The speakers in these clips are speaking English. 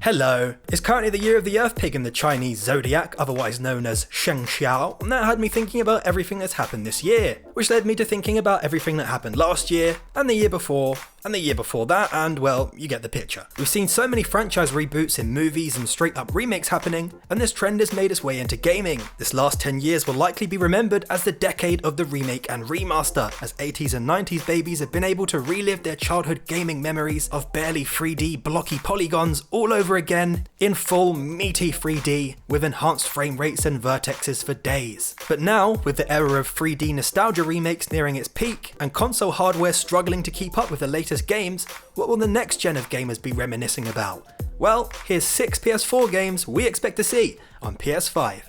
Hello. It's currently the year of the Earth Pig in the Chinese zodiac, otherwise known as Sheng Xiao, and that had me thinking about everything that's happened this year, which led me to thinking about everything that happened last year, and the year before, and the year before that, and well, you get the picture. We've seen so many franchise reboots in movies and straight up remakes happening, and this trend has made its way into gaming. This last 10 years will likely be remembered as the decade of the remake and remaster, as 80s and 90s babies have been able to relive their childhood gaming memories of barely 3D blocky polygons all over again in full meaty 3D with enhanced frame rates and vertexes for days. But now, with the era of 3D nostalgia remakes nearing its peak and console hardware struggling to keep up with the latest games, what will the next gen of gamers be reminiscing about? Well, here's 6 PS4 games we expect to see on PS5.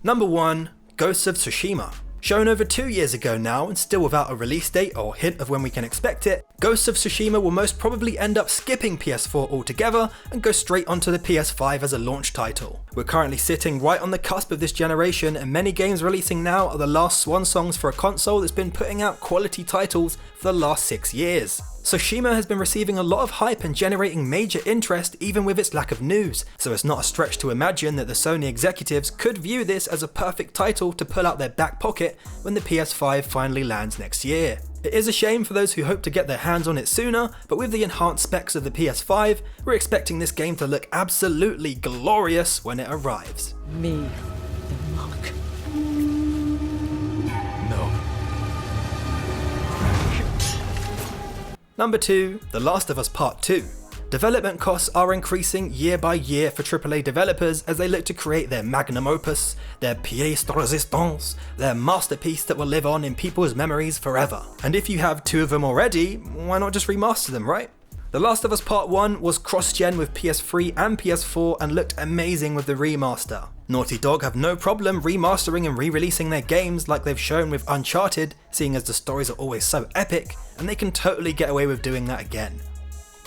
Number 1, Ghosts of Tsushima. Shown over 2 years ago now and still without a release date or hint of when we can expect it, Ghosts of Tsushima will most probably end up skipping PS4 altogether and go straight onto the PS5 as a launch title. We're currently sitting right on the cusp of this generation, and many games releasing now are the last swan songs for a console that's been putting out quality titles for the last 6 years. Tsushima has been receiving a lot of hype and generating major interest even with its lack of news, so it's not a stretch to imagine that the Sony executives could view this as a perfect title to pull out their back pocket when the PS5 finally lands next year. It is a shame for those who hope to get their hands on it sooner, but with the enhanced specs of the PS5, we're expecting this game to look absolutely glorious when it arrives. Me, the monk. No. Number 2, The Last of Us Part 2. Development costs are increasing year by year for AAA developers as they look to create their magnum opus, their pièce de résistance, their masterpiece that will live on in people's memories forever. And if you have 2 of them already, why not just remaster them, right? The Last of Us Part 1 was cross-gen with PS3 and PS4 and looked amazing with the remaster. Naughty Dog have no problem remastering and re-releasing their games like they've shown with Uncharted, seeing as the stories are always so epic, and they can totally get away with doing that again.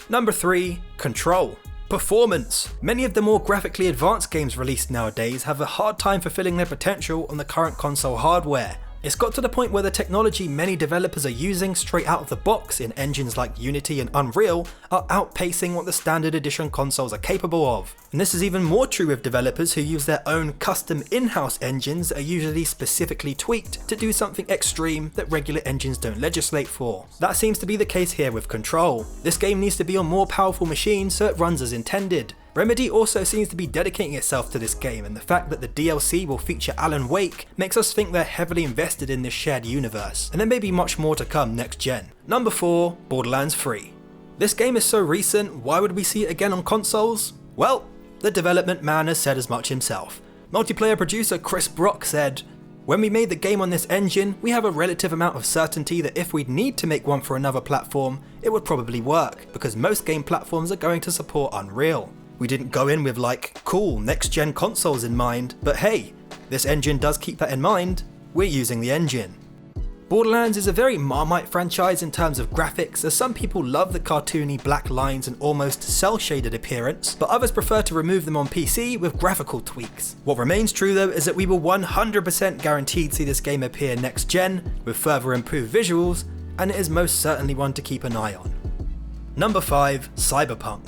Number 3, Control. Performance. Many of the more graphically advanced games released nowadays have a hard time fulfilling their potential on the current console hardware. It's got to the point where the technology many developers are using straight out of the box in engines like Unity and Unreal are outpacing what the standard edition consoles are capable of. And this is even more true with developers who use their own custom in-house engines that are usually specifically tweaked to do something extreme that regular engines don't legislate for. That seems to be the case here with Control. This game needs to be on more powerful machines so it runs as intended. Remedy also seems to be dedicating itself to this game, and the fact that the DLC will feature Alan Wake makes us think they're heavily invested in this shared universe, and there may be much more to come next gen. Number 4, Borderlands 3. This game is so recent, why would we see it again on consoles? Well, the development man has said as much himself. Multiplayer producer Chris Brock said, "When we made the game on this engine, we have a relative amount of certainty that if we'd need to make one for another platform, it would probably work, because most game platforms are going to support Unreal. We didn't go in with like, cool, next-gen consoles in mind, but hey, this engine does keep that in mind, we're using the engine." Borderlands is a very Marmite franchise in terms of graphics, as some people love the cartoony black lines and almost cel-shaded appearance, but others prefer to remove them on PC with graphical tweaks. What remains true though is that we will 100% guaranteed see this game appear next gen, with further improved visuals, and it is most certainly one to keep an eye on. Number 5, Cyberpunk.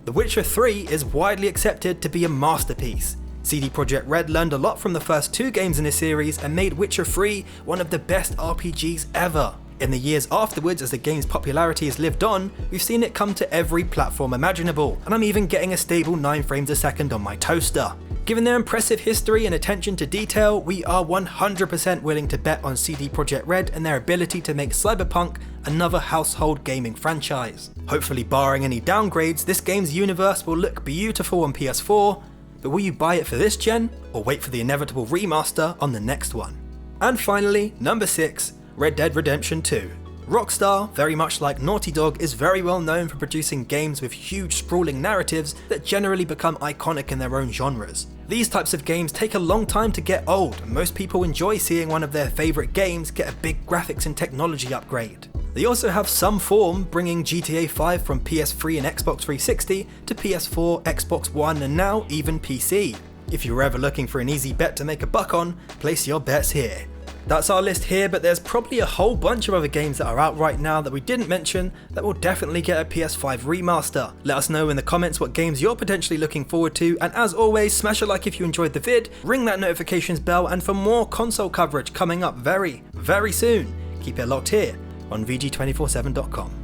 The Witcher 3 is widely accepted to be a masterpiece. CD Projekt Red learned a lot from the first 2 games in this series and made Witcher 3 one of the best RPGs ever. In the years afterwards, as the game's popularity has lived on, we've seen it come to every platform imaginable, and I'm even getting a stable 9 frames a second on my toaster. Given their impressive history and attention to detail, we are 100% willing to bet on CD Projekt Red and their ability to make Cyberpunk another household gaming franchise. Hopefully, barring any downgrades, this game's universe will look beautiful on PS4, but will you buy it for this gen, or wait for the inevitable remaster on the next one? And finally, number 6, Red Dead Redemption 2. Rockstar, very much like Naughty Dog, is very well known for producing games with huge sprawling narratives that generally become iconic in their own genres. These types of games take a long time to get old, and most people enjoy seeing one of their favourite games get a big graphics and technology upgrade. They also have some form, bringing GTA 5 from PS3 and Xbox 360 to PS4, Xbox One, and now even PC. If you were ever looking for an easy bet to make a buck on, place your bets here. That's our list here, but there's probably a whole bunch of other games that are out right now that we didn't mention that will definitely get a PS5 remaster. Let us know in the comments what games you're potentially looking forward to, and as always, smash a like if you enjoyed the vid, ring that notifications bell, and for more console coverage coming up very, very soon, keep it locked here on VG247.com.